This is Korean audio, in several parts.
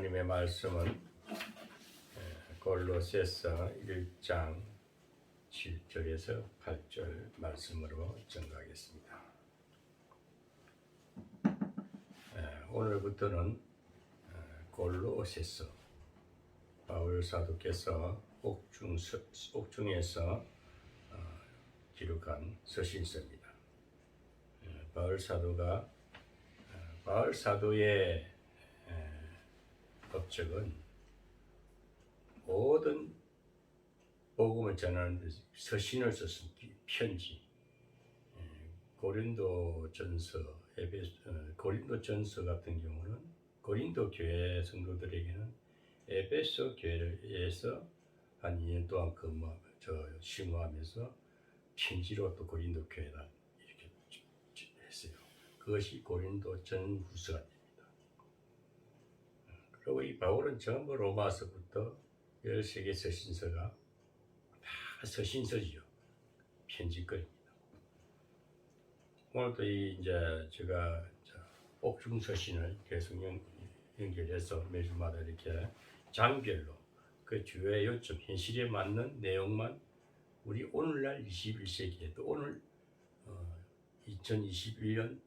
하나님의 말씀은 골로새서 1장 7절에서 8절 말씀으로 증거하겠습니다. 오늘부터는 골로새서 바울 사도께서 옥중에서 기록한 서신서입니다. 바울 사도의 업적은 모든 복음을 전하는 데 서신을 썼습니다. 편지, 고린도전서 같은 경우는 고린도 교회 성도들에게는 에베소 교회에서 한 2년 동안 심호하면서 편지로 또 고린도 교회다 이렇게 했어요. 그것이 고린도전후서가 됩니다. 그리고 이 바울은 전부 로마서부터 13개 서신서가 다 서신서지요. 편지거리입니다. 오늘도 이제 제가 옥중 서신을 계속 연결해서 매주마다 이렇게 장별로 그 주요의 요점, 현실에 맞는 내용만 우리 오늘날 21세기에 또 오늘 2021년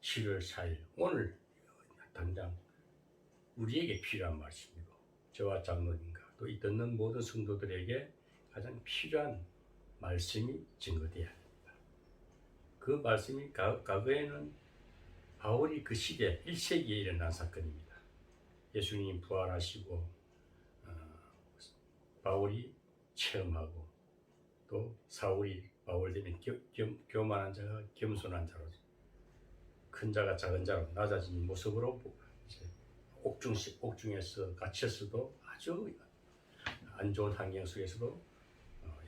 7월 4일 오늘 당장 우리에게 필요한 말씀이고 저와 장로님과 또 이 듣는 모든 성도들에게 가장 필요한 말씀이 증거되어야 합니다. 그 말씀이 과거에는 바울이 그 시대 1세기에 일어난 사건입니다. 예수님 부활하시고 바울이 체험하고 또 사울이 바울 되면 교만한 자가 겸손한 자로 큰 자가 작은 자로 낮아진 모습으로 옥중에서 갇혔어도 아주 안 좋은 환경 속에서도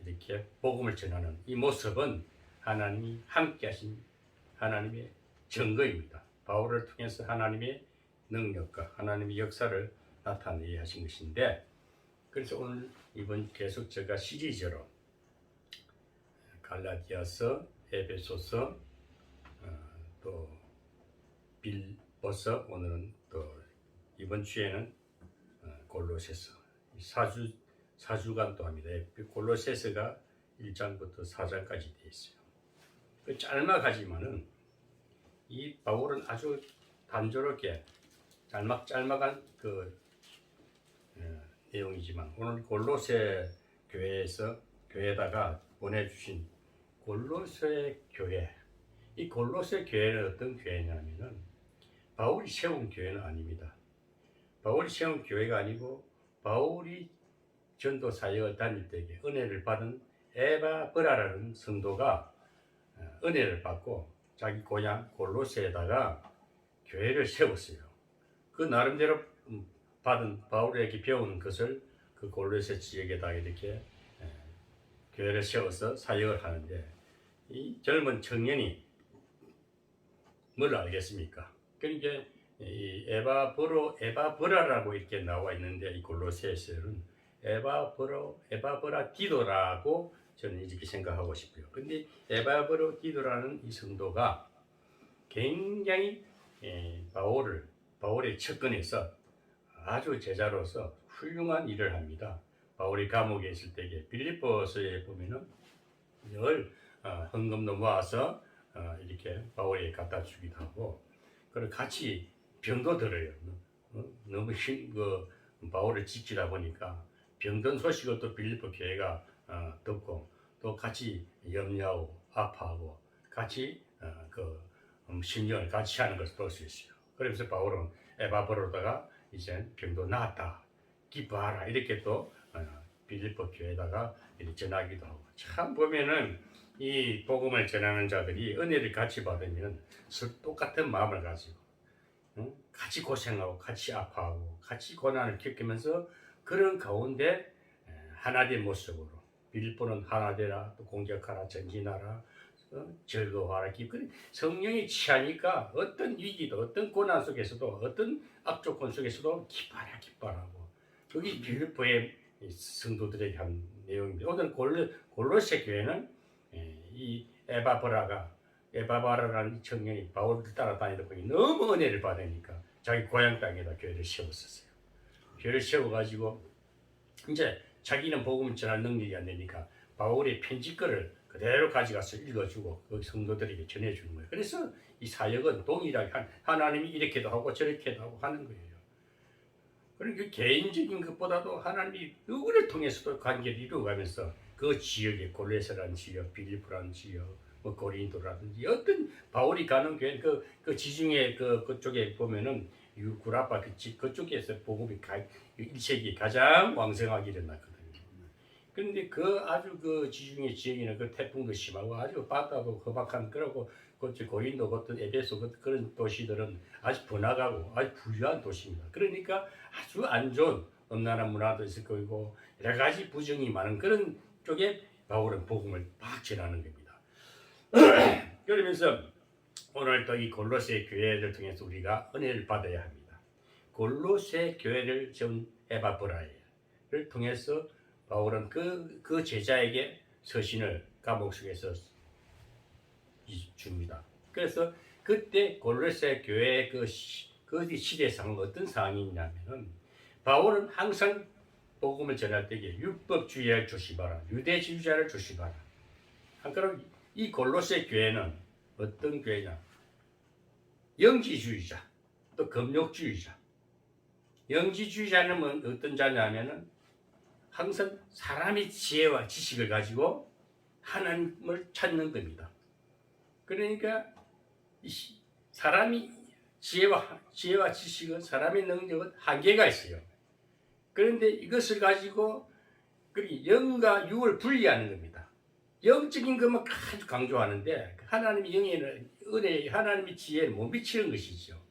이렇게 복음을 전하는 이 모습은 하나님이 함께 하신 하나님의 증거입니다. 바울을 통해서 하나님의 능력과 하나님의 역사를 나타내야 하신 것인데, 그래서 오늘 이번 계속 제가 시리즈로 갈라디아서, 에베소서, 또 빌보서, 오늘은 또 이번 주에는 골로새서 4주간 또 합니다. 골로새서가 1장부터 4장까지 되어 있어요. 그 짤막하지만은 이 바울은 아주 단조롭게 짤막한 그 내용이지만 오늘 골로새 교회에다가 보내주신 골로새 교회, 이 골로새 교회는 어떤 교회냐면은 바울이 세운 교회는 아닙니다. 바울이 세운 교회가 아니고 바울이 전도 사역을 다닐 때에 은혜를 받은 에바브라라는 성도가 은혜를 받고 자기 고향 골로새에다가 교회를 세웠어요. 그 나름대로 받은 바울에게 배운 것을 그 골로새 지역에다 이렇게 교회를 세워서 사역을 하는데, 이 젊은 청년이 뭘 알겠습니까? 그러니까 이 에바브라라고 이렇게 나와 있는데, 이 골로새에서는 에바브라 디도라고 저는 이렇게 생각하고 싶어요. 근데 에바브라 디도라는 이 성도가 굉장히 바울의 측근에서 아주 제자로서 훌륭한 일을 합니다. 바울이 감옥에 있을 때에 빌립보서에 보면은 늘 헌금도 모아서 이렇게 바울에게 갖다 주기도 하고, 그리고 같이 병도 들어요. 너무 바울을 지키다 보니까 병든 소식을 또 빌립보 교회가 듣고 또 같이 염려하고 아파하고 같이 신경을 같이 하는 것을 볼 수 있어요. 그래서 바울은 에바브로다가 이제 병도 나았다, 기뻐하라 이렇게 또 빌립보 교회에다가 이렇게 전하기도 하고, 참 보면은 이 복음을 전하는 자들이 은혜를 같이 받으면 똑같은 마음을 가지고 같이 고생하고 같이 아파하고 같이 고난을 겪으면서 그런 가운데 하나된 모습으로 빌립보는 하나되라, 또 공격하라, 전진하라, 즐거워하라, 기쁘라. 성령이 취하니까 어떤 위기도 어떤 고난 속에서도 어떤 악조건 속에서도 기뻐하라고, 그게 빌립보의 성도들에게 한 내용입니다. 오늘 골로새 교회는 이 에바브라라는 청년이 바울을 따라다니다 보니 너무 은혜를 받으니까 자기 고향 땅에다 교회를 세웠었어요. 교회를 세워가지고 이제 자기는 복음을 전할 능력이 안 되니까 바울의 편지글을 그대로 가져가서 읽어주고 그 성도들에게 전해주는 거예요. 그래서 이 사역은 동일하게 하나님이 이렇게도 하고 저렇게도 하고 하는 거예요. 그러니까 개인적인 것보다도 하나님이 누구를 통해서도 관계를 이루어가면서 그 지역에 골로새라는 지역, 빌립보라는 지역, 뭐 고린도라든지 어떤 바울이 가는 교회 그 지중해 그쪽에 보면은 구라파 그쪽에서 복음이 1세기 가장 왕성하게 일어났거든요. 그런데 그 아주 그 지중해 지역에는 그 태풍도 심하고 아주 바다도 험악한 그러고 그 고린도 같은 에베소 그런 도시들은 아주 번화가고 아주 부유한 도시입니다. 그러니까 아주 안 좋은 음란한 문화도 있을 거고 여러 가지 부정이 많은 그런 쪽에 바울은 복음을 막 전하는 겁니다. 그러면서 오늘 또 이 골로새 교회를 통해서 우리가 은혜를 받아야 합니다. 골로새 교회를 세운 에바브라를 통해서 바울은 그 제자에게 서신을 감옥 속에서 줍니다. 그래서 그때 골로새 교회의 그 시대상은 어떤 상황이 있냐면은 바울은 항상 복음을 전할 때에 율법주의를 조심하라, 유대주의자를 조심하라. 그럼 이 골로새 교회는 어떤 교회냐? 영지주의자, 또 금욕주의자. 영지주의자는 어떤 자냐면은 항상 사람의 지혜와 지식을 가지고 하나님을 찾는 겁니다. 그러니까 사람이 지혜와 지식은 사람의 능력은 한계가 있어요. 그런데 이것을 가지고 영과 육을 분리하는 겁니다. 영적인 것만 아주 강조하는데 하나님의 영에는 은혜, 하나님의 지혜를 못 미치는 것이죠.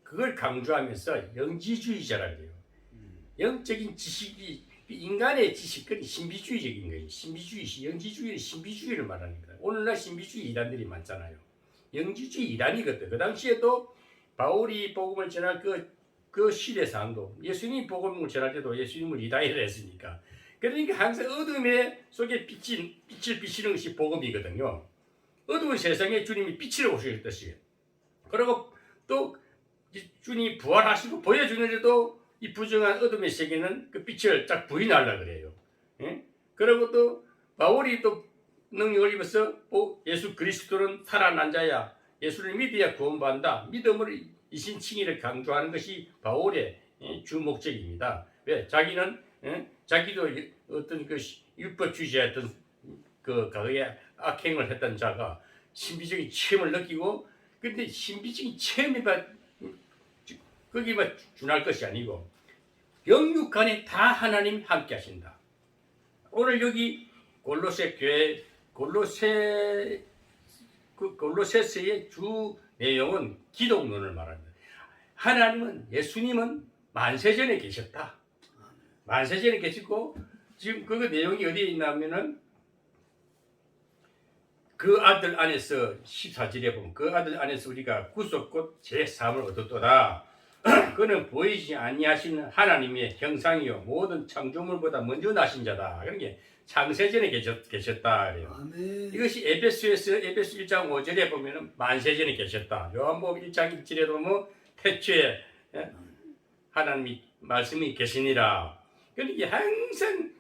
그걸 강조하면서 영지주의자라 그래요. 영적인 지식이 인간의 지식은 신비주의적인 거예요. 영지주의는 신비주의를 말하는 거다. 오늘날 신비주의 이단들이 많잖아요. 영지주의 이단이거든. 그 당시에도 바울이 복음을 전할 그 시대상도 예수님이 복음을 전할 때도 예수님을 이단이라 했으니까. 그러니까 항상 어둠의 속에 빛을 비치는 것이 복음이거든요. 어두운 세상에 주님이 빛으로 오셨듯이. 그리고 또 주님이 부활하시고 보여주는데도 이 부정한 어둠의 세계는 그 빛을 딱 부인하려고 그래요. 예? 그리고 또 바울이 또 능력을 입어서 예수 그리스도는 살아난 자야. 예수를 믿어야 구원받는다. 믿음을 이신칭의를 강조하는 것이 바울의 주 목적입니다. 왜? 자기도 어떤 그 율법주의자였던 그 과거에 악행을 했던 자가 신비적인 체험을 느끼고 근데 신비적인 체험이 거기만 준할 것이 아니고 영육 간에 다 하나님 함께 하신다. 오늘 여기 골로새 교회 골로새서의 주 내용은 기독론을 말합니다. 하나님은 예수님은 만세전에 계셨다. 만세전에 계시고 지금 그 내용이 어디에 있냐면은 그 아들 안에서 14절에 보면 그 아들 안에서 우리가 구속 곧 제3을 얻었도다. 그는 보이지 아니하시는 하나님의 형상이요 모든 창조물보다 먼저 나신 자다. 그런 게 창세전에 계셨다 그래요. 아멘. 이것이 에베소 1장 5절에 보면은 만세전에 계셨다. 요한복음 1장 1절에도 뭐 태초에 하나님이 말씀이 계시니라. 그러니까 항상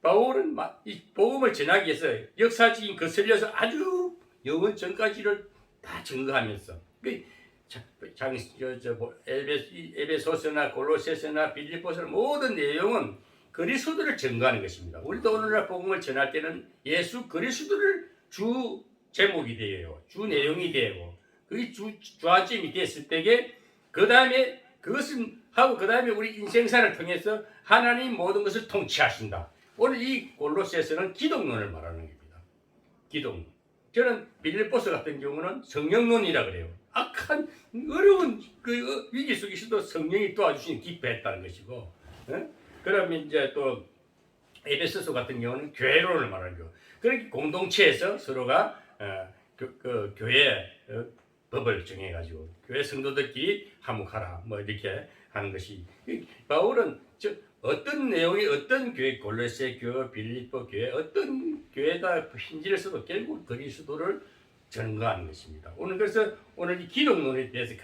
바울은 이 복음을 전하기 위해서 역사적인 것을 위해서 아주 영원 전까지를 다 증거하면서 에베소서나 골로새서나 빌립보서나 모든 내용은 그리스도를 증거하는 것입니다. 우리도 오늘날 복음을 전할 때는 예수 그리스도를 주 제목이 되어요. 주 내용이 되고 그게 주안점이 됐을 때에 그 다음에 그것은 하고 그 다음에 우리 인생사를 통해서 하나님 모든 것을 통치하신다. 오늘 이 골로새서는 기독론을 말하는 겁니다. 기독론. 저는 빌립보서 같은 경우는 성령론이라 그래요. 악한 어려운 그 위기 속에서도 성령이 도와주시니 기뻐했다는 것이고, 그러면 이제 또 에베소서 같은 경우는 교회론을 말하는 거예요. 그러니까 공동체에서 서로가 그 교회 법을 정해가지고 교회 성도들끼리 화목하라 뭐 이렇게 하는 것이 바울은 어떤 내용이 어떤 교회 골로새 교회 빌립보 교회 어떤 교회다 편지를 써도 결국 그리스도를 전거하는 것입니다. 그래서 오늘 이 기독론에 대해서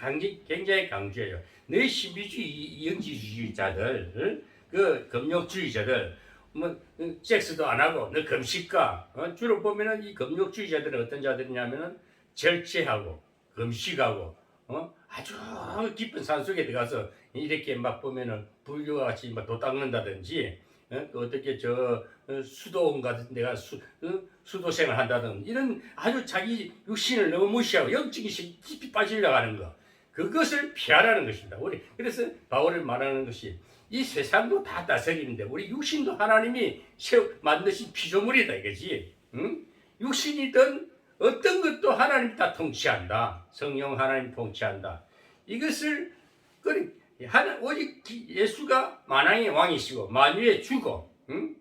굉장히 강조해요. 너희 신비주의, 영지주의자들, 그 금욕주의자들, 뭐 섹스도 안 하고 너 금식가. 주로 보면은 이 금욕주의자들은 어떤 자들이냐면은 절제하고 금식하고 아주 깊은 산속에 들어가서 이렇게 막 보면은 불교와 같이 막 도 닦는다든지 또 어떻게 수도원 같은 데가 수도생을 한다든 이런 아주 자기 육신을 너무 무시하고 영적인 깊이 빠지려고 하는 거, 그것을 피하라는 것입니다. 그래서 바울이 말하는 것이 이 세상도 다 다스리는데 우리 육신도 하나님이 만드신 피조물이다 이거지. 응? 육신이든 어떤 것도 하나님이 다 통치한다. 성령 하나님이 통치한다. 이것을 오직 예수가 만왕의 왕이시고 만유의 주고, 응?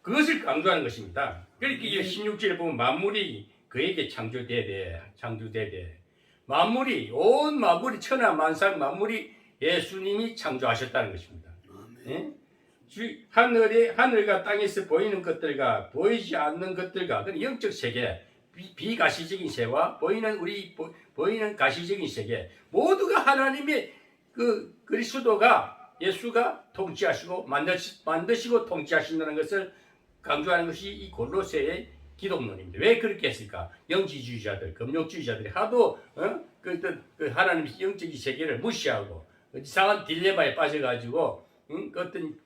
그것을 강조하는 것입니다. 그러니까 16절에 보면 만물이 그에게 창조되되 만물이 온 만물이 천하 만상 만물이 예수님이 창조하셨다는 것입니다. 예? 하늘과 땅에서 보이는 것들과 보이지 않는 것들과 그 영적 세계, 비가시적인 세계와 보이는 가시적인 세계 모두가 하나님의 그 그리스도가 예수가 통치하시고 만드시고 통치하신다는 것을 강조하는 것이 이 골로새의 기독론입니다. 왜 그렇게 했을까? 영지주의자들, 금욕주의자들이 하도 그 하나님의 영적인 세계를 무시하고 이상한 딜레마에 빠져가지고 어떤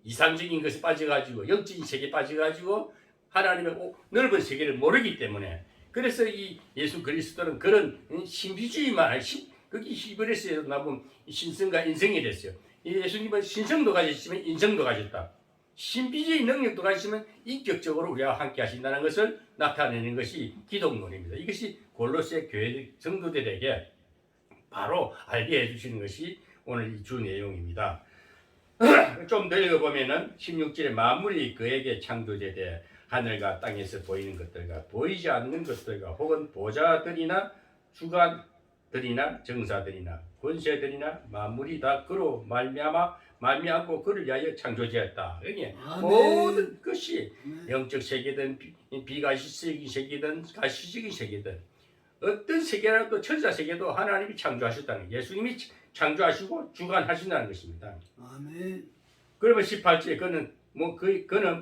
이상적인 것에 빠져가지고 영적인 세계에 빠져가지고 하나님의 넓은 세계를 모르기 때문에, 그래서 이 예수 그리스도는 그런 신비주의만 거기 히브리서에 나보면 신성과 인성이 됐어요. 예수님은 신성도 가졌지만 인성도 가졌다. 신비주의 능력도 가지시면 인격적으로 우리와 함께 하신다는 것을 나타내는 것이 기독론입니다. 이것이 골로새 교회 성도들에게 바로 알게 해주시는 것이 오늘 이 주 내용입니다. 좀 더 읽어보면은 16절에 만물이 그에게 창조되되 하늘과 땅에서 보이는 것들과 보이지 않는 것들과 혹은 보좌들이나 주관들이나 정사들이나 권세들이나 만물이 다 그로 말미암고 그를 위하여 창조되었다. 여기 모든 것이 영적 세계든 비가시적인 세계든 가시적인 세계든 어떤 세계라도 천사 세계도 하나님이 창조하셨다는, 예수님이 창조하시고 주관하신다는 것입니다. 아멘. 그러면 18절에 그는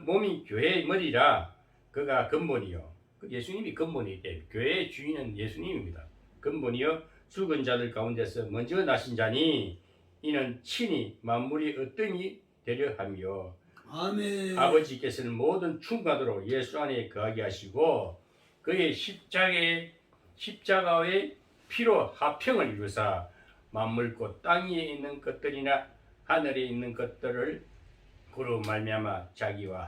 몸이 교회의 머리라 그가 근본이요. 예수님이 근본이기 교회의 주인은 예수님입니다. 근본이요 죽은 자들 가운데서 먼저 나신 자니 이는 친히 만물이 어떠니 되려 하며 아멘. 아버지께서는 모든 충만으로 예수 안에 거하게 하시고 그의 십자가의 피로 화평을 이루사 만물 곧 땅 위에 있는 것들이나 하늘에 있는 것들을 그로 말미암아 자기와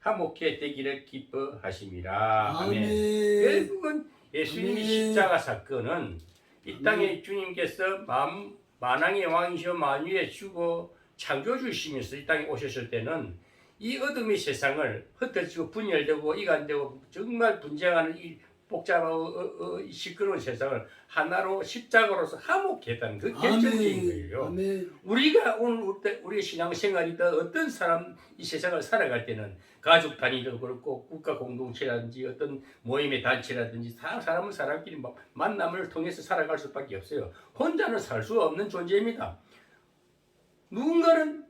화목해 되기를 기뻐하심이라. 아멘. 결국은 예수님이 십자가 사건은 이 땅에 주님께서 만왕의 왕이시오 만유의 주고 창조주시면서 이 땅에 오셨을 때는 이 어둠의 세상을 흩어지고 분열되고 이간되고 정말 분쟁하는 이 복잡하고 시끄러운 세상을 하나로 십자가로서 화목했다는 그 결정적인 거예요. 아멘. 우리가 오늘 우리의 신앙생활이든 어떤 사람 이 세상을 살아갈 때는 가족 단위도 그렇고 국가 공동체라든지 어떤 모임의 단체라든지 사람은 사람끼리 만남을 통해서 살아갈 수밖에 없어요. 혼자는 살 수 없는 존재입니다. 누군가는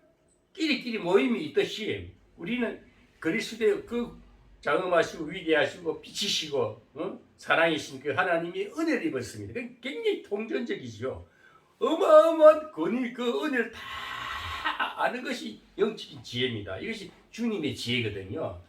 끼리끼리 모임이 있듯이 우리는 그리스도의 그 장엄하시고 위대하시고 빛이시고 사랑이신 그 하나님이 은혜를 입었습니다. 굉장히 통전적이죠. 어마어마한 권위, 그 은혜를 다 아는 것이 영적인 지혜입니다. 이것이 주님의 지혜거든요.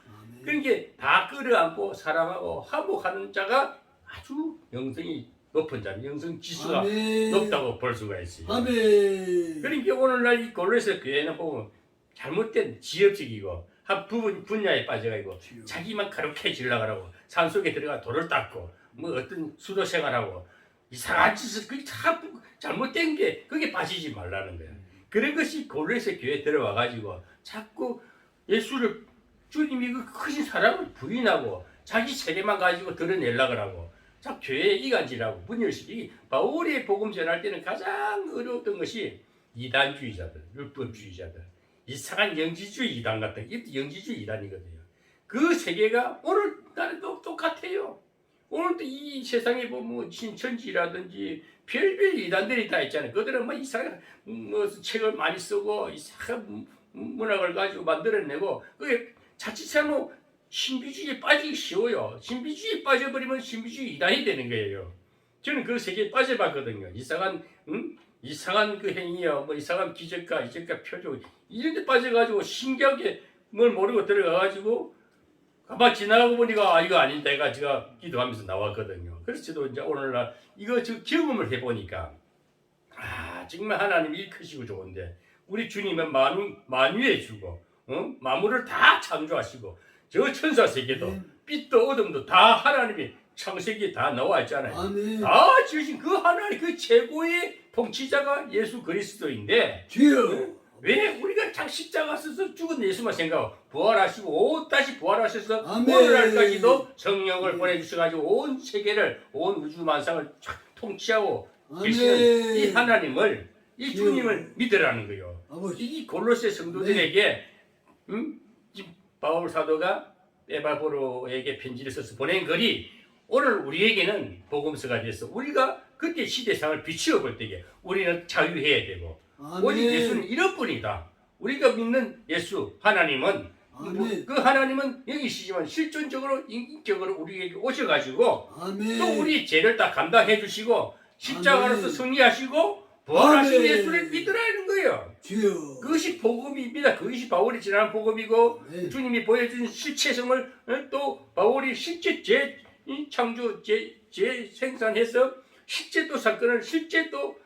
그러니까 다 끌어안고 사랑하고 화목하는 자가 아주 영성이 높은 자는 영성 지수가 높다고 볼 수가 있어요. 아멘. 그러니까 오늘날 이 골로새 교회는 보면 잘못된 지엽적이고 한 분야에 빠져가지고 자기만 가득해지려고 하고 산속에 들어가 돌을 닦고 뭐 어떤 수도 생활하고 이상한 짓을 그게 다 잘못된 게 그게 빠지지 말라는 거예요. 그런 것이 골로새 교회에 들어와가지고 자꾸 예수를 주님이 그 크신 사람을 부인하고 자기 세계만 가지고 드러내려고 하고 자꾸 교회에 이간질하고 분열시키기. 바울이 복음 전할 때는 가장 어려웠던 것이 이단주의자들, 율법주의자들, 이상한 영지주의 이단 같은 게 영지주의 이단이거든요. 그 세계가 오늘날도 똑같아요. 오늘도 이 세상에 보면 신천지라든지 별별 이단들이 다 있잖아요. 그들은 뭐 이상한 책을 많이 쓰고 이상한 문학을 가지고 만들어내고 그게 자칫하면 신비주의에 빠지기 쉬워요. 신비주의에 빠져버리면 신비주의 이단이 되는 거예요. 저는 그 세계에 빠져봤거든요. 이상한 그 행위요, 뭐 이상한 기적과 이적과 표적 이런 데 빠져가지고 신기하게 뭘 모르고 들어가가지고 가만 지나가고 보니까 이거 아닌데 제가 기도하면서 나왔거든요. 그래서 저도 이제 오늘날 이거 저 경험을 해보니까 정말 하나님이 크시고 좋은데 우리 주님은 만유해 주고 만물을 다 창조하시고 저 천사 세계도 빛도 어둠도 다 하나님이 창세기에 다 나와 있잖아요. 아멘. 다 지으신 그 하나님 그 최고의 통치자가 예수 그리스도인데 주여. 왜 우리가 십자가 써서 죽은 예수만 생각하고 부활하시고 다시 부활하셔서 아멘. 오늘날까지도 성령을 보내주셔가지고 온 세계를 온 우주 만상을 통치하고 계시는 이 하나님을 이 주여. 주님을 믿으라는 거예요. 아버지. 이 골로새 성도들에게 지금 바울 사도가 에바브로에게 편지를 써서 보낸 글이 오늘 우리에게는 복음서가 돼서 우리가 그때 시대상을 비추어 볼 때에 우리는 자유해야 되고 오직 예수는 이런 분이다. 우리가 믿는 예수 하나님은 아멘. 그 하나님은 여기시지만 실존적으로 인격적으로 우리에게 오셔가지고 아멘. 또 우리 죄를 다 감당해 주시고 십자가로서 아멘. 승리하시고 부활하신 아멘. 예수를 믿으라는 거예요. 주여. 그것이 복음입니다. 그것이 바울이 지난 복음이고 아멘. 주님이 보여준 실체성을 또 바울이 실제 창조 재생산해서 실제 또 사건을 실제 또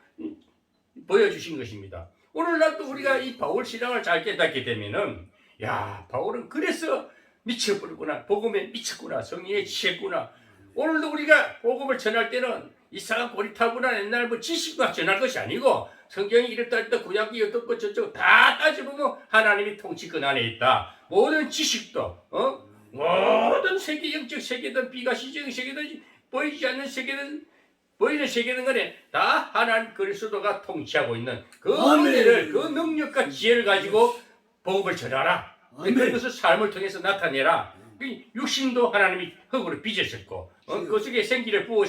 보여주신 것입니다. 오늘날 또 우리가 이 바울 신앙을 잘 깨닫게 되면은 야 바울은 그래서 미쳐버리구나 복음에 미쳤구나 성령에 취했구나. 오늘도 우리가 복음을 전할 때는 이상한 고리타구나 옛날 뭐 지식만 전할 것이 아니고 성경이 이랬다 했다 구약이 어떻고 저쩌고 다 따져보면 하나님이 통치권 안에 있다. 모든 지식도 모든 세계 영적 세계든 비가시적 세계든 보이지 않는 세계든 보이는 세계는 간에 다 하나님 그리스도가 통치하고 있는 그 은혜를 그 능력과 지혜를 가지고 복음을 전하라. 그것을 삶을 통해서 나타내라. 그 육신도 하나님이 흙으로 빚으셨고 그 속에 생기를 부어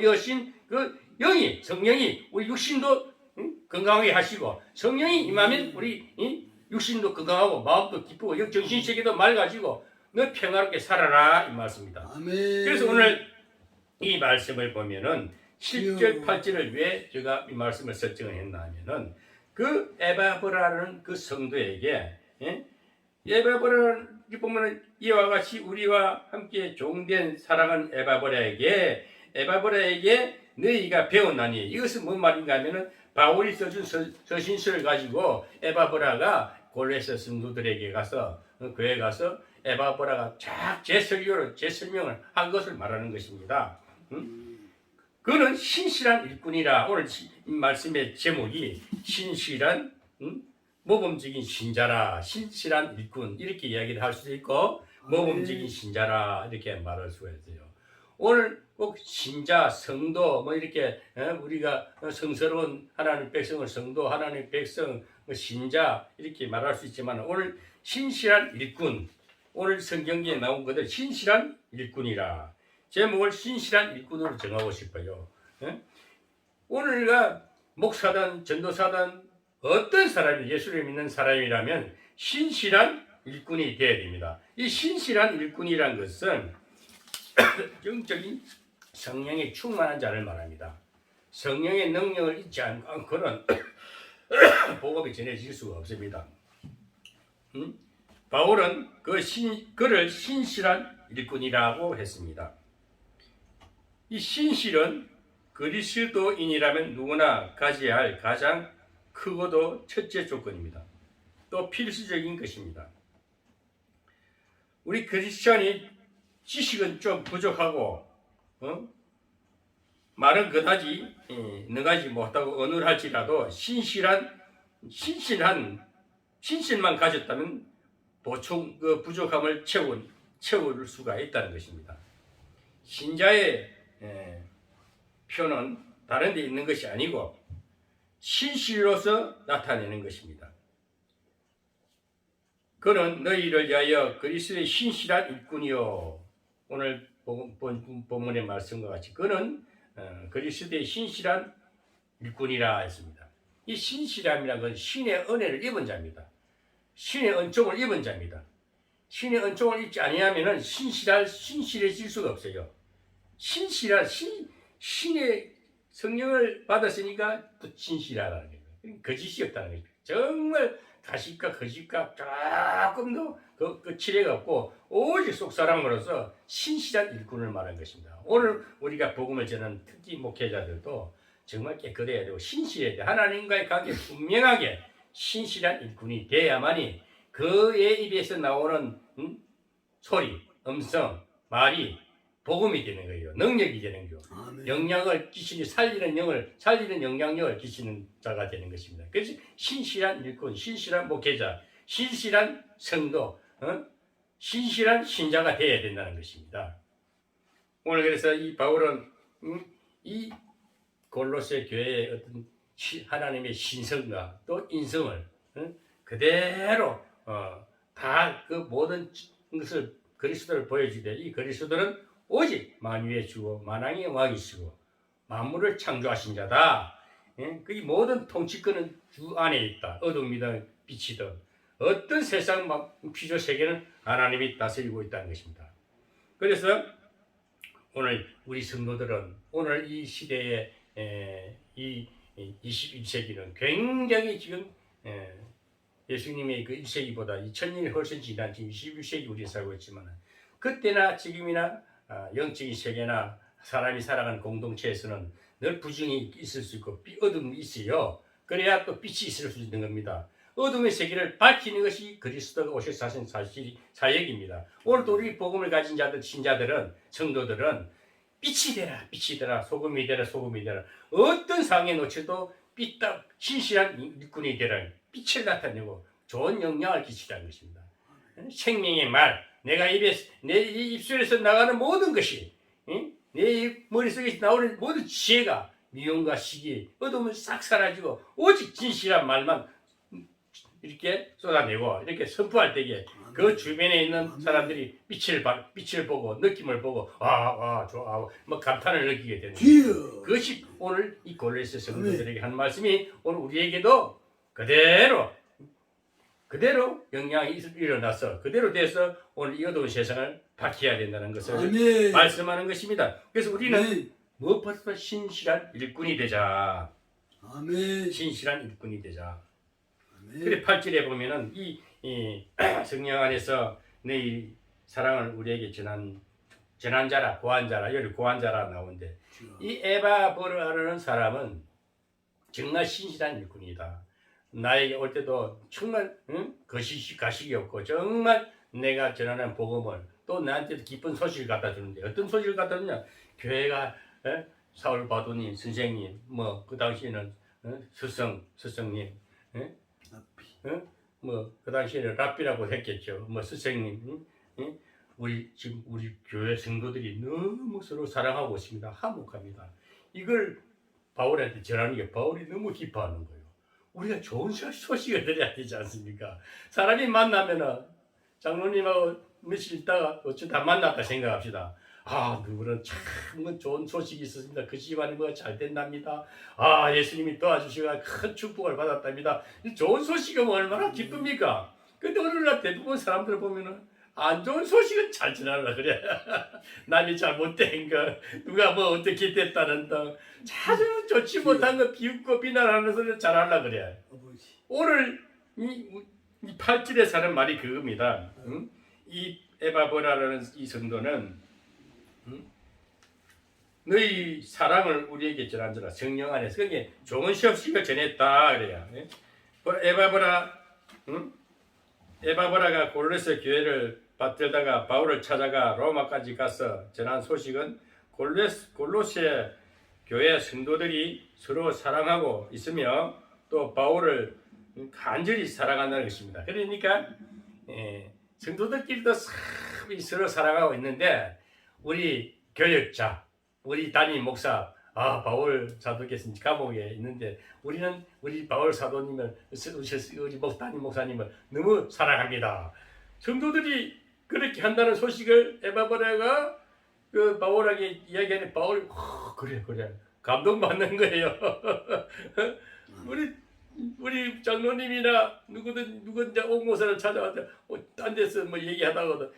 여신 그 영이 성령이 우리 육신도 건강하게 하시고 성령이 임하면 우리 육신도 건강하고 마음도 기쁘고 정신세계도 맑아지고 너 평화롭게 살아라 이 말씀입니다. 아멘. 그래서 오늘 이 말씀을 보면은 7절 8절을 왜 제가 이 말씀을 설정을 했나 하면은 그 에바브라는 그 성도에게 에바브라는 보면은 이와 같이 우리와 함께 종된 사랑하는 에바브라에게 너희가 배웠나니 이것은 뭔 말인가 하면은 바울이 써준 서신서를 가지고 에바브라가 골로새 성도들에게 가서 교회에 가서 에바브라가 쫙 제 설명을 한 것을 말하는 것입니다. 그는 신실한 일꾼이라. 오늘 말씀의 제목이 신실한 모범적인 신자라, 신실한 일꾼 이렇게 이야기를 할 수도 있고 모범적인 신자라 이렇게 말할 수가 있어요. 오늘 꼭 신자, 성도 뭐 이렇게 우리가 성스러운 하나님 백성을 성도, 하나님 백성, 신자 이렇게 말할 수 있지만 오늘 신실한 일꾼, 오늘 성경에 나온 것들 신실한 일꾼이라. 제목을 신실한 일꾼으로 정하고 싶어요. 오늘가 목사든 전도사든 어떤 사람이 예수를 믿는 사람이라면 신실한 일꾼이 되어야 됩니다. 이 신실한 일꾼이란 것은 영적인 성령에 충만한 자를 말합니다. 성령의 능력을 잊지 않고는 복음이 전해질 수가 없습니다. 바울은 그를 신실한 일꾼이라고 했습니다. 이 신실은 그리스도인이라면 누구나 가져야 할 가장 크고도 첫째 조건입니다. 또 필수적인 것입니다. 우리 크리스천이 지식은 좀 부족하고 말은 그다지 능하지 못하고 어눌할지라도 신실만 가졌다면 보충 그 부족함을 채울 수가 있다는 것입니다. 신자의 표는 다른 데 있는 것이 아니고 신실로서 나타내는 것입니다. 그는 너희를 위하여 그리스도의 신실한 일꾼이요. 오늘 본문의 말씀과 같이 그는 그리스도의 신실한 일꾼이라 했습니다. 이 신실함이라는 건 신의 은혜를 입은 자입니다. 신의 은총을 입은 자입니다. 신의 은총을 입지 아니하면은 신실해질 수가 없어요. 신의 성령을 받았으니까 또 신실하다는 거예요. 거짓이 없다는 거예요. 정말 가식과 거짓과 조금도 그 치레가 없고 오직 속사람으로서 신실한 일꾼을 말한 것입니다. 오늘 우리가 복음을 전하는 특히 목회자들도 정말 깨끗해야 되고 신실해야 돼. 하나님과의 관계 분명하게 신실한 일꾼이 돼야만이 그의 입에서 나오는 소리, 음성, 말이 복음이 되는 거예요. 능력이 되는 거예요. 아멘. 영향을 끼치는 살리는 영향력을 끼치는 자가 되는 것입니다. 그래서 신실한 일꾼, 신실한 목회자, 신실한 성도, 신실한 신자가 되어야 된다는 것입니다. 오늘 그래서 이 바울은 이 골로새 교회의 어떤 하나님의 신성과 또 인성을 그대로 다 그 모든 것을 그리스도를 보여주되 이 그리스도는 오직 만유의 주고 만왕의 왕이시고 만물을 창조하신 자다. 그 모든 통치권은 주 안에 있다. 어둠이든 빛이든 어떤 세상 피조 세계는 하나님이 다스리고 있다는 것입니다. 그래서 오늘 우리 성도들은 오늘 이 시대에 이 21세기는 굉장히 지금 예수님의 그 1세기보다 2000년이 훨씬 지난 지금 21세기 우리 살고 있지만 그때나 지금이나 영적인 세계나 사람이 살아가는 공동체에서는 늘 부정이 있을 수 있고 어둠이 있어요. 그래야 또 빛이 있을 수 있는 겁니다. 어둠의 세계를 밝히는 것이 그리스도가 오실 사역입니다. 오늘도 우리 복음을 가진 자들, 신자들은, 성도들은 빛이 되라, 소금이 되라. 어떤 상황에 놓쳐도 삐딱 신실한 일꾼이 되라. 빛을 나타내고 좋은 영향을 끼치라는 것입니다. 생명의 말, 내 입술에서 나가는 모든 것이, 내 머릿속에 나오는 모든 지혜가 미움과 시기, 어둠은 싹 사라지고 오직 진실한 말만 이렇게 쏟아내고 이렇게 선포할 때에 그 주변에 있는 사람들이 빛을 보고 느낌을 보고 좋아 뭐 감탄을 느끼게 되는 거예요. 그것이 오늘 이 골로새 성도들에게 한 말씀이 오늘 우리에게도 그대로 영향이 일어나서 그대로 돼서 오늘 이 어두운 세상을 바뀌어야 된다는 것을 아멘. 말씀하는 것입니다. 그래서 우리는 아멘. 무엇보다 신실한 일꾼이 되자. 아멘. 신실한 일꾼이 되자. 아멘. 그래 8절에 보면은 이 성령 안에서 내 사랑을 우리에게 전한 자라 고한 자라 나오는데 이 에바브라라는 사람은 정말 신실한 일꾼이다. 나에게 올 때도 정말 가식이 없고 정말 내가 전하는 복음을 또 나한테도 기쁜 소식을 갖다 주는데 어떤 소식을 갖다 주냐? 교회가 사울 바도님 선생님 뭐 그 당시에는 스승님 뭐 그 당시에는 랍비라고 했겠죠. 뭐 스승님 우리 교회 성도들이 너무 서로 사랑하고 있습니다. 화목합니다. 이걸 바울한테 전하는 게 바울이 너무 기뻐하는 거예요. 우리가 좋은 소식을 들어야 되지 않습니까? 사람이 만나면은 장로님하고 며칠 있다가 어쩌다 만났다 생각합시다. 누구는 참 좋은 소식이 있었습니다. 그 집안이 뭐 잘 된답니다. 예수님이 도와주시고 큰 축복을 받았답니다. 좋은 소식은 얼마나 기쁩니까? 근데 오늘날 대부분 사람들 보면은 안 좋은 소식은 잘 전하려 그래. 남이 잘못된 거, 누가 뭐 어떻게 됐다는 등 아주 좋지 못한 거 비웃고 비난하는 소리를 잘하려 그래. 오늘 이 8절에 사는 말이 그겁니다. 이 에바보라라는 이 성도는 너희 사랑을 우리에게 전한자라 성령 안에서 그게 좋은 소식을 전했다 그래요. 에바브라가 골로새 교회를 받들다가 바울을 찾아가 로마까지 가서 전한 소식은 골로새 교회 성도들이 서로 사랑하고 있으며 또 바울을 간절히 사랑한다는 것입니다. 그러니까 성도들끼리도 서로 사랑하고 있는데 우리 교역자, 우리 담임 목사 바울 사도께서 감옥에 있는데 우리 바울 사도님을 우리 담임 목사님을 너무 사랑합니다. 성도들이 그렇게 한다는 소식을 에바브라가 그 바울에게 이야기하는 바울 그래 감동받는 거예요. 우리 장로님이나 누구든 옥목사를 찾아와서 딴 데서 뭐 얘기하다가도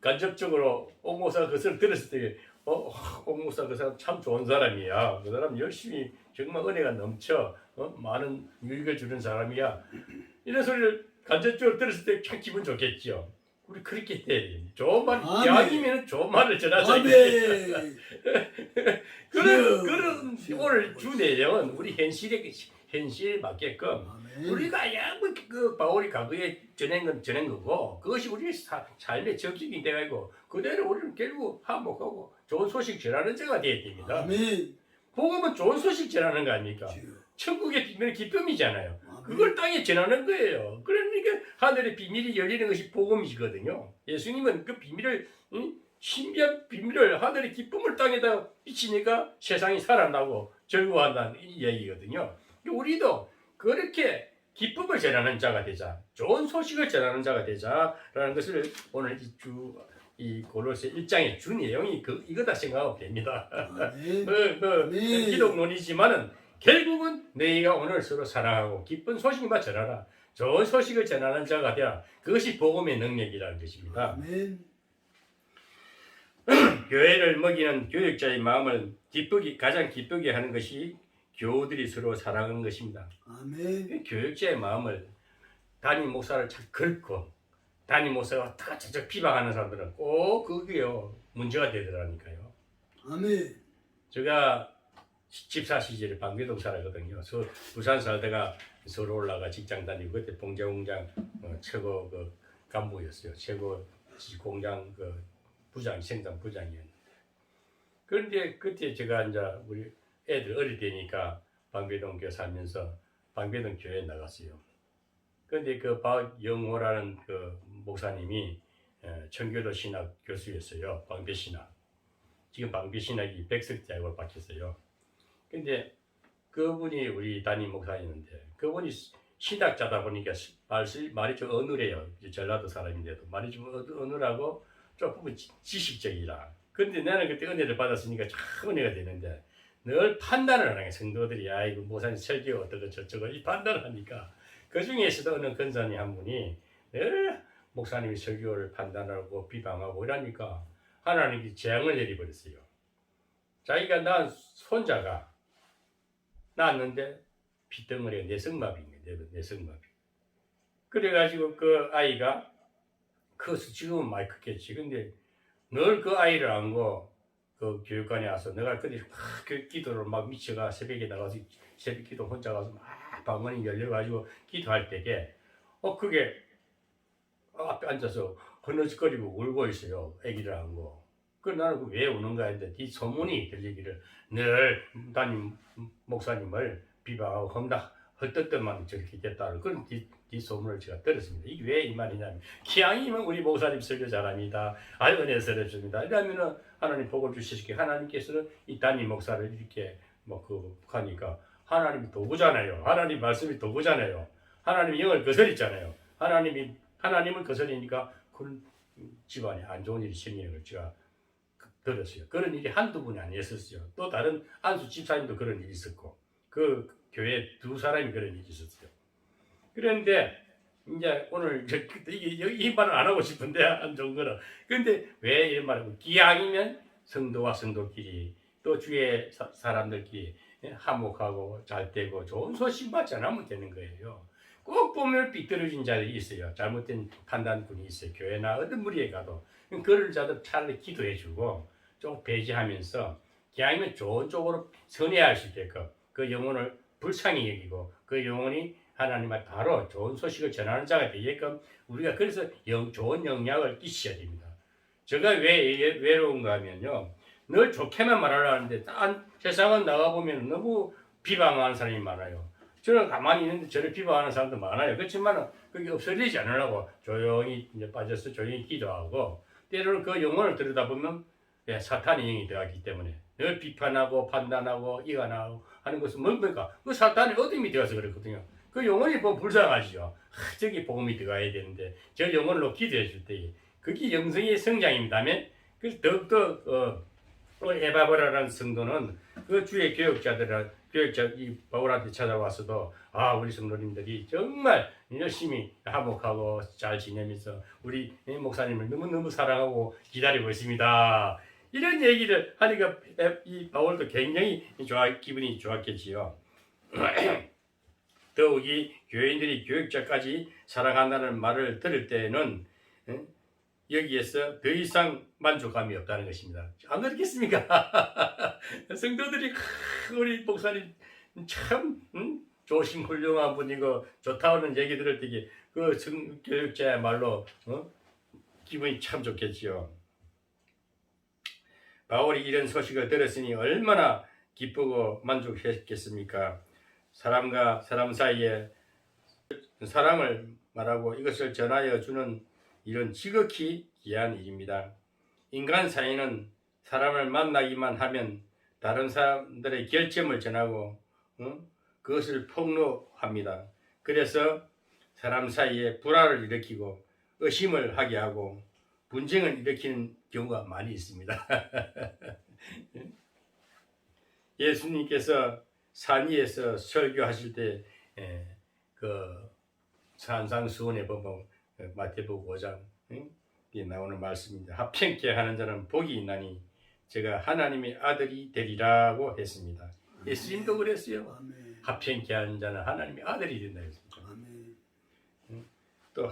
간접적으로 옥목사가 그것을 들었을 때 옥목사 그 사람 참 좋은 사람이야. 그 사람 열심히 정말 은혜가 넘쳐 많은 유익을 주는 사람이야. 이런 소리를 간접적으로 들었을 때 참 기분 좋겠죠. 우리 그렇게 해야 돼. 좋은 말, 이왕이면 좋은 말을 전하자. 아멘. 그런 오늘 주 내용은 우리 현실에 맞게끔 아멘. 우리가 그 바울이 과거에 전한 거고 그것이 우리 삶의 적용이 돼가지고 그대로 우리는 결국 한복하고 좋은 소식 전하는 자가 되어야 됩니다. 아멘. 복음은 좋은 소식 전하는 거 아닙니까? 주여. 천국의 비밀은 기쁨이잖아요. 아멘. 그걸 땅에 전하는 거예요. 그러니까 하늘의 비밀이 열리는 것이 복음이거든요. 예수님은 그 비밀을 신비한 비밀을 하늘의 기쁨을 땅에다 비치니까 세상이 살아나고 즐거워한다는 이 얘기거든요. 우리도 그렇게 기쁨을 전하는 자가 되자, 좋은 소식을 전하는 자가 되자라는 것을 오늘 이 고로새 1장의 주 내용이 이거다 생각하면 됩니다. 아멘. 기독론이지만은 결국은 너희가 오늘 서로 사랑하고 기쁜 소식만 전하라. 좋은 소식을 전하는 자가 되라. 그것이 복음의 능력이라는 것입니다. 아멘. 교회를 먹이는 교육자의 마음을 가장 기쁘게 하는 것이 교우들이 서로 사랑하는 것입니다. 아멘. 교육자의 마음을 담임 목사를 잘 긁고 담임 목사가 타자적 비방하는 사람들은 꼭 그게요 문제가 되더라니까요. 아멘. 제가 집사 시절에 방배동 살았거든요. 부산 살다가 서울 올라가 직장 다니고 그때 봉제공장 최고 그 간부였어요. 최고 공장 그 생산 부장이었는데 그런데 그때 제가 이제 우리 애들 어릴 때니까 방배동 교회 살면서 방배동 교회에 나갔어요. 그런데 그 박영호라는 그 목사님이 청교도 신학 교수였어요. 방배신학. 지금 방배신학이 백석대학으로 바뀌었어요. 근데 그분이 우리 담임 목사였는데 그분이 신학자다 보니까 말이 좀 어눌해요. 전라도 사람인데도 말이 좀 어눌하고 조금 지식적이라. 근데 나는 그때 은혜를 받았으니까 참 은혜가 되는데 늘 판단을 하는 거예요. 성도들이 이거 목사님 설교 어떻고 저쩌고 이 판단을 하니까 그 중에서도 어느 권사님 한 분이 늘 목사님이 설교를 판단하고 비방하고 이러니까 하나님이 재앙을 내려버렸어요. 자기가 낳은 손자가 낳았는데 핏덩어리가 내성마비인 거예요. 내성마비. 그래가지고 그 아이가 커서 지금은 많이 컸겠지. 근데 늘 그 아이를 안고 그 교육관에 와서 내가 그때 막 기도를 막 미쳐가 새벽에 나가서 새벽 기도 혼자 가서 막 방문이 열려가지고 기도할 때게 그게 앞에 앉아서 흐느적거리고 울고 있어요. 아기를 안고. 그 나는 왜 우는가 했는데 이 소문이 들리기를 늘 담임 목사님을 비방하고 헐떡떡만 저렇게 됐다는 그런 이 소문을 제가 들었습니다. 이게 왜 이 말이냐면 기왕이면 우리 목사님 설교 잘합니다. 은혜스럽습니다. 이러면은 하나님 복을 주시기 하나님께서는 이 담임 목사를 이렇게 하니까 하나님이 도구잖아요. 하나님 말씀이 도구잖아요. 하나님이 영을 거스렸잖아요. 하나님을 거스리니까 그런 집안에 안 좋은 일이 생기는 걸 제가 들었어요. 그런 일이 한두 분이 아니었었어요. 또 다른 안수 집사님도 그런 일이 있었고 그 교회 두 사람이 그런 일이 있었어요. 그런데 이제 오늘 이 말을 안 하고 싶은데 안 좋은 거는 근데 왜 이런 말을 하고 기왕이면 성도와 성도끼리 또 주의 사람들끼리 화목하고 잘 되고 좋은 소식만 전하면 되는 거예요. 꼭 보면 삐뚤어진 자들이 있어요. 잘못된 판단꾼이 있어요. 교회나 어떤 무리에 가도 그런 자들 차라리 기도해주고 좀 배제하면서 기왕이면 좋은 쪽으로 선회할 수 있게끔 그 영혼을 불쌍히 여기고 그 영혼이 하나님의 바로 좋은 소식을 전하는 자가 되게끔 우리가 그래서 좋은 영향을 끼쳐야 됩니다. 제가 왜 외로운가 하면요. 늘 좋게만 말하려는데 세상은 나가보면 너무 비방하는 사람이 많아요. 저는 가만히 있는데 저를 비방하는 사람도 많아요. 그렇지만 그게 없어지지 않으려고 조용히 이제 빠져서 조용히 기도하고 때로는 그 영혼을 들여다보면 사탄의 영이 되었기 때문에 늘 비판하고 판단하고 이간하고 하는 것은 뭡니까? 그 사탄의 어둠이 되어서 그렇거든요. 그 영혼이 뭐 불쌍하지요. 저기 복음이 들어가야 되는데 저 영혼으로 기도해 줄 때 그게 영성의 성장입니다면 그래서 더욱더 에바브라라는 성도는 그 주의 교역자 이 바울한테 찾아와서도 우리 성도님들이 정말 열심히 화목하고 잘 지내면서 우리 목사님을 너무너무 사랑하고 기다리고 있습니다. 이런 얘기를 하니까 이 바울도 굉장히 기분이 좋았겠지요. 더욱이 교인들이 교역자까지 사랑한다는 말을 들을 때는 여기에서 더 이상 만족감이 없다는 것입니다. 안 그렇겠습니까? 성도들이 우리 목사님 참 조심 훌륭한 분이고 좋다는 얘기 들을 때 그 교육자의 말로 기분이 참 좋겠지요. 바울이 이런 소식을 들었으니 얼마나 기쁘고 만족했겠습니까? 사람과 사람 사이에 사랑을 말하고 이것을 전하여 주는 이런 지극히 귀한 일입니다. 인간 사이는 사람을 만나기만 하면 다른 사람들의 결점을 전하고 그것을 폭로합니다. 그래서 사람 사이에 불화를 일으키고 의심을 하게 하고 분쟁을 일으키는 경우가 많이 있습니다. 예수님께서 산 위에서 설교하실 때 그 산상수훈에 보면 마태복음 5장 에 나오는 말씀입니다. 합평케 하는 자는 복이 있나니 제가 하나님의 아들이 되리라고 했습니다. 예수님도 그랬어요. 아멘. 합평케 하는 자는 하나님의 아들이 된다 했습니다. 아멘. 또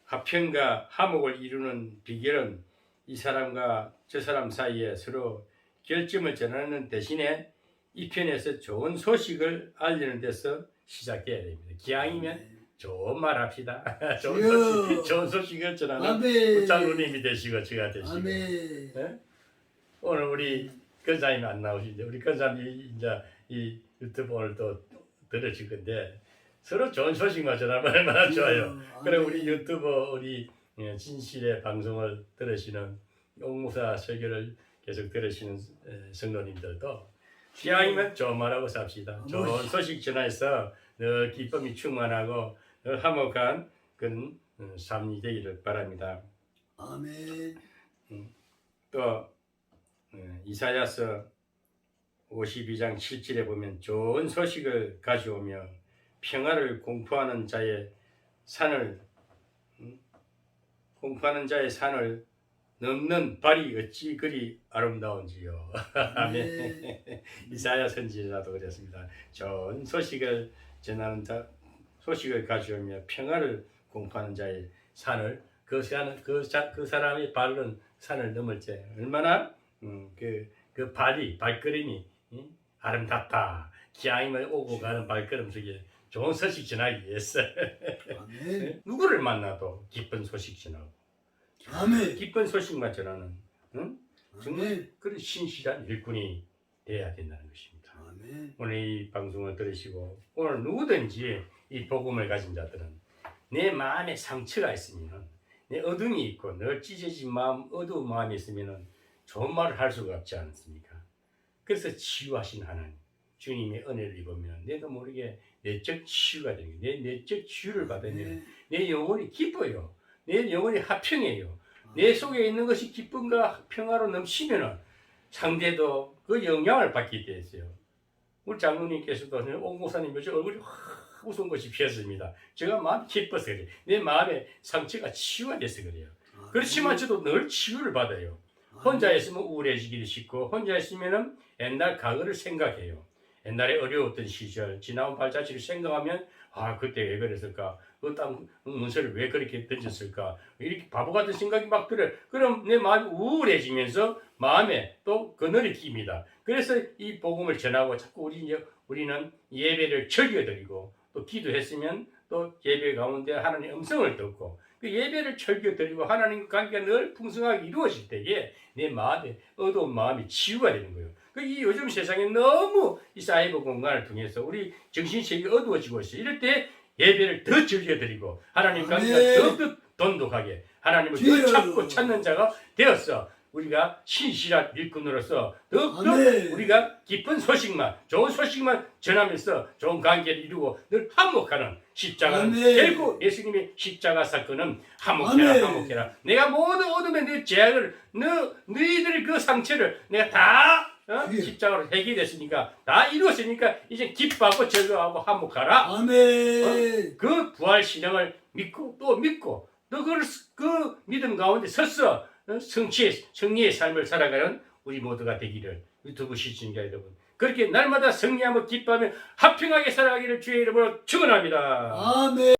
합평과 화목을 이루는 비결은 이 사람과 저 사람 사이에 서로 결점을 전하는 대신에 이 편에서 좋은 소식을 알리는 데서 시작해야 됩니다. 기왕이면 좋은 말 합시다. 좋은 소식을 전하는 장로님이 되시고 제가 되시고. 네? 오늘 우리 권사님이 안 나오시는데 우리 권사님이 이제 이 유튜브 오늘 또 들으실 건데 서로 좋은 소식만 전하면 얼마나 좋아요. 그리고 우리 유튜브 우리 진실의 방송을 들으시는 옥목사 설교를 계속 들으시는 성도님들도 기왕이면 좋은 말하고 삽시다. 좋은 소식 전해서 늘 기쁨이 충만하고 늘 화목한 그런 삶이 되기를 바랍니다. 아멘. 또 이사야서 52장 7절에 보면 좋은 소식을 가져오며 평화를 공포하는 자의 산을 넘는 발이 어찌 그리 아름다운지요. 아멘. 이사야 선지자도 그랬습니다. 좋은 소식을 전하는 자, 소식을 가져오며 평화를 공포하는 자의 산을 그 사람이 밟는 산을 넘을 때 얼마나 그 발걸음이 아름답다. 기왕이면 오고 가는 발걸음 속에 좋은 소식 전하기 위해서 누구를 만나도 기쁜 소식 전하고 아멘. 기쁜 소식만 전하는 정말 그런 신실한 일꾼이 돼야 된다는 것입니다. 아멘. 오늘 이 방송을 들으시고 오늘 누구든지 이 복음을 가진 자들은 내 마음에 상처가 있으면 내 어둠이 있고 늘 찢어진 마음, 어두운 마음이 있으면 좋은 말을 할 수가 없지 않습니까? 그래서 치유하신 하나님 주님의 은혜를 입으면 내도 모르게 내적 치유가 되는 내 내적 치유를 받으면 내 영혼이 기뻐요. 내 영혼이 화평해요. 내 속에 있는 것이 기쁨과 평화로 넘치면 상대도 그 영향을 받게 되었어요. 우리 장로님께서도 옥 목사님 요즘 얼굴이 확 웃은 것이 피었습니다. 제가 마음이 기뻐서 그래요. 내 마음에 상처가 치유가 돼서 그래요. 그렇지만 저도 늘 치유를 받아요. 혼자 있으면 우울해지기도 쉽고 혼자 있으면 옛날 과거를 생각해요. 옛날에 어려웠던 시절, 지나온 발자취를 생각하면 그때 왜 그랬을까? 그 땅 문서를 왜 그렇게 던졌을까? 이렇게 바보 같은 생각이 막 들어요. 그럼 내 마음이 우울해지면서 마음에 또 그늘이 낍니다. 그래서 이 복음을 전하고 자꾸 우리는 예배를 즐겨드리고 또 기도했으면 또 예배 가운데 하나님의 음성을 듣고 그 예배를 즐겨드리고 하나님과 관계가 늘 풍성하게 이루어질 때에 내 마음에 어두운 마음이 치유가 되는 거예요. 이 요즘 세상에 너무 이 사이버 공간을 통해서 우리 정신세계가 어두워지고 있어요. 이럴 때 예배를 더 즐겨드리고 하나님 관계가 더욱 돈독하게 하나님을 더 찾고 찾는 자가 되었어. 우리가 신실한 일꾼으로서 더욱더 아멘. 우리가 깊은 소식만, 좋은 소식만 전하면서 좋은 관계를 이루고 늘 화목하는 십자가. 아멘. 결국 예수님의 십자가 사건은 화목해라, 아멘. 화목해라. 내가 모든 어둠의 내 죄악을, 너희들의 그 상처를 내가 다 예. 십자가로 해결했으니까, 다 이루었으니까 이제 기뻐하고 즐거워하고 화목하라. 아멘. 그 부활 신앙을 믿고 또 믿고 또 그 믿음 가운데 서서 승리의 삶을 살아가는 우리 모두가 되기를 유튜브 시청자 여러분, 그렇게 날마다 승리하며 기뻐하며 화평하게 살아가기를 주의 이름으로 축원합니다. 아멘.